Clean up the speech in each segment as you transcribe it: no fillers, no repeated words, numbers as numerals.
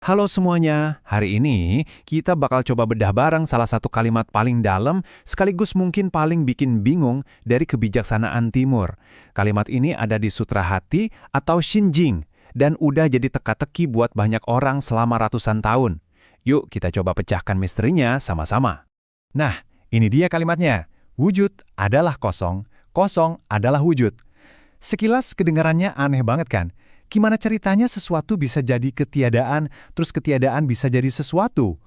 Halo semuanya, hari ini kita bakal coba bedah bareng salah satu kalimat paling dalam sekaligus mungkin paling bikin bingung dari kebijaksanaan Timur. Kalimat ini ada di Sutra Hati atau Shinjing dan udah jadi teka-teki buat banyak orang selama ratusan tahun. Yuk kita coba pecahkan misterinya sama-sama. Nah, ini dia kalimatnya. Wujud adalah kosong, kosong adalah wujud. Sekilas kedengarannya aneh banget kan? Gimana ceritanya sesuatu bisa jadi ketiadaan, terus ketiadaan bisa jadi sesuatu?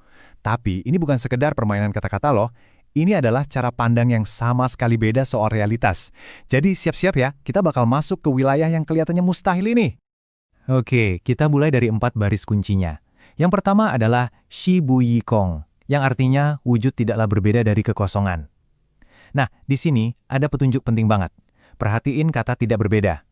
Tapi ini bukan sekedar permainan kata-kata loh. Ini adalah cara pandang yang sama sekali beda soal realitas. Jadi siap-siap ya, kita bakal masuk ke wilayah yang kelihatannya mustahil ini. Oke, kita mulai dari 4 baris kuncinya. Yang pertama adalah Shibuyi Kong, yang artinya wujud tidaklah berbeda dari kekosongan. Nah, di sini ada petunjuk penting banget. Perhatiin kata tidak berbeda.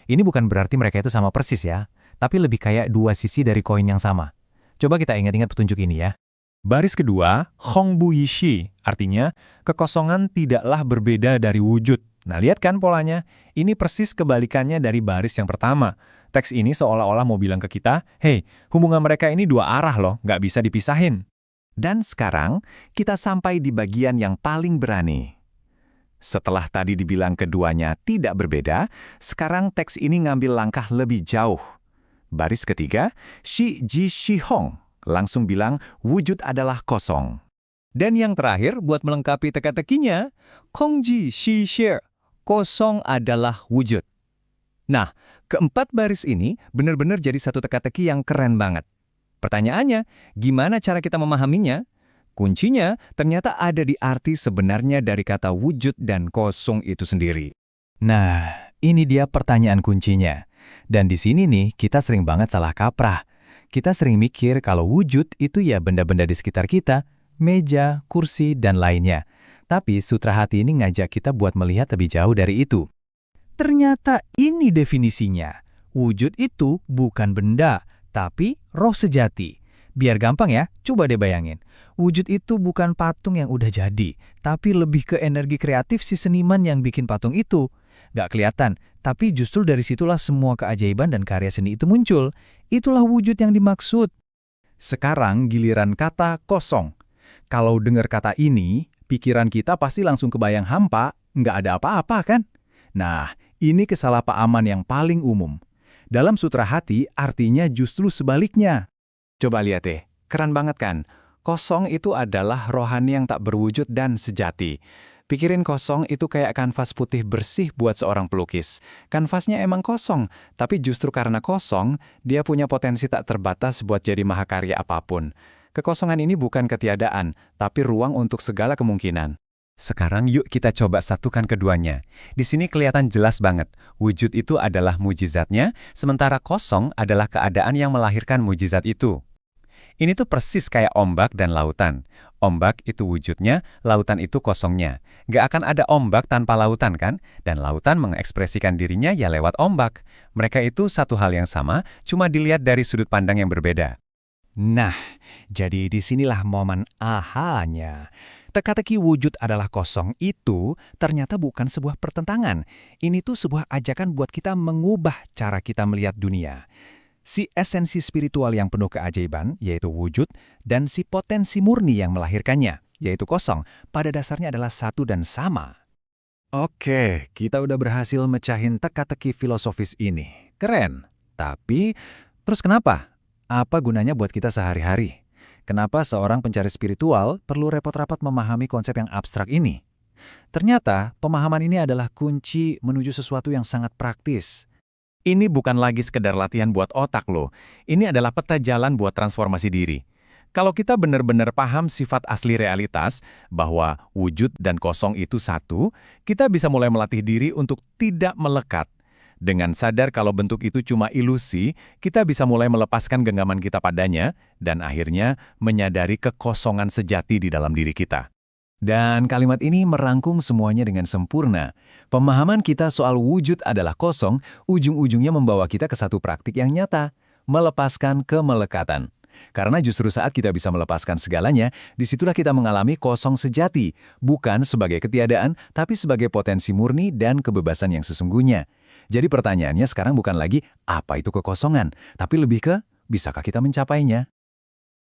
Ini bukan berarti mereka itu sama persis ya, tapi lebih kayak dua sisi dari koin yang sama. Coba kita ingat-ingat petunjuk ini ya. Baris kedua, Hongbu Yishi, artinya kekosongan tidaklah berbeda dari wujud. Nah, lihat kan polanya? Ini persis kebalikannya dari baris yang pertama. Teks ini seolah-olah mau bilang ke kita, hey, hubungan mereka ini dua arah loh, nggak bisa dipisahin. Dan sekarang, kita sampai di bagian yang paling berani. Setelah tadi dibilang keduanya tidak berbeda, sekarang teks ini ngambil langkah lebih jauh. Baris ketiga, Shi Ji Shi Hong, langsung bilang wujud adalah kosong. Dan yang terakhir, buat melengkapi teka-tekinya, Kong Ji Shi Shi, kosong adalah wujud. Nah, keempat baris ini benar-benar jadi satu teka-teki yang keren banget. Pertanyaannya, gimana cara kita memahaminya? Kuncinya ternyata ada di arti sebenarnya dari kata wujud dan kosong itu sendiri. Nah, ini dia pertanyaan kuncinya. Dan di sini nih, kita sering banget salah kaprah. Kita sering mikir kalau wujud itu ya benda-benda di sekitar kita, meja, kursi, dan lainnya. Tapi Sutra Hati ini ngajak kita buat melihat lebih jauh dari itu. Ternyata ini definisinya. Wujud itu bukan benda, tapi roh sejati. Biar gampang ya, coba deh bayangin. Wujud itu bukan patung yang udah jadi, tapi lebih ke energi kreatif si seniman yang bikin patung itu. Gak kelihatan, tapi justru dari situlah semua keajaiban dan karya seni itu muncul. Itulah wujud yang dimaksud. Sekarang giliran kata kosong. Kalau dengar kata ini, pikiran kita pasti langsung kebayang hampa, nggak ada apa-apa kan? Nah, ini kesalahpahaman yang paling umum. Dalam Sutra Hati, artinya justru sebaliknya. Coba lihat deh, keren banget kan? Kosong itu adalah rohani yang tak berwujud dan sejati. Pikirin kosong itu kayak kanvas putih bersih buat seorang pelukis. Kanvasnya emang kosong, tapi justru karena kosong, dia punya potensi tak terbatas buat jadi mahakarya apapun. Kekosongan ini bukan ketiadaan, tapi ruang untuk segala kemungkinan. Sekarang yuk kita coba satukan keduanya. Di sini kelihatan jelas banget, wujud itu adalah mujizatnya, sementara kosong adalah keadaan yang melahirkan mujizat itu. Ini tuh persis kayak ombak dan lautan. Ombak itu wujudnya, lautan itu kosongnya. Gak akan ada ombak tanpa lautan kan? Dan lautan mengekspresikan dirinya ya lewat ombak. Mereka itu satu hal yang sama, cuma dilihat dari sudut pandang yang berbeda. Nah, jadi disinilah momen ahanya. Teka-teki wujud adalah kosong itu ternyata bukan sebuah pertentangan. Ini tuh sebuah ajakan buat kita mengubah cara kita melihat dunia. Si esensi spiritual yang penuh keajaiban, yaitu wujud, dan si potensi murni yang melahirkannya, yaitu kosong, pada dasarnya adalah satu dan sama. Oke, kita udah berhasil mecahin teka-teki filosofis ini. Keren. Tapi, terus kenapa? Apa gunanya buat kita sehari-hari? Kenapa seorang pencari spiritual perlu repot-repot memahami konsep yang abstrak ini? Ternyata, pemahaman ini adalah kunci menuju sesuatu yang sangat praktis. Ini bukan lagi sekedar latihan buat otak loh. Ini adalah peta jalan buat transformasi diri. Kalau kita benar-benar paham sifat asli realitas, bahwa wujud dan kosong itu satu, kita bisa mulai melatih diri untuk tidak melekat. Dengan sadar kalau bentuk itu cuma ilusi, kita bisa mulai melepaskan genggaman kita padanya, dan akhirnya menyadari kekosongan sejati di dalam diri kita. Dan kalimat ini merangkum semuanya dengan sempurna. Pemahaman kita soal wujud adalah kosong, ujung-ujungnya membawa kita ke satu praktik yang nyata, melepaskan kemelekatan. Karena justru saat kita bisa melepaskan segalanya, disitulah kita mengalami kosong sejati, bukan sebagai ketiadaan, tapi sebagai potensi murni dan kebebasan yang sesungguhnya. Jadi pertanyaannya sekarang bukan lagi, apa itu kekosongan? Tapi lebih ke, bisakah kita mencapainya?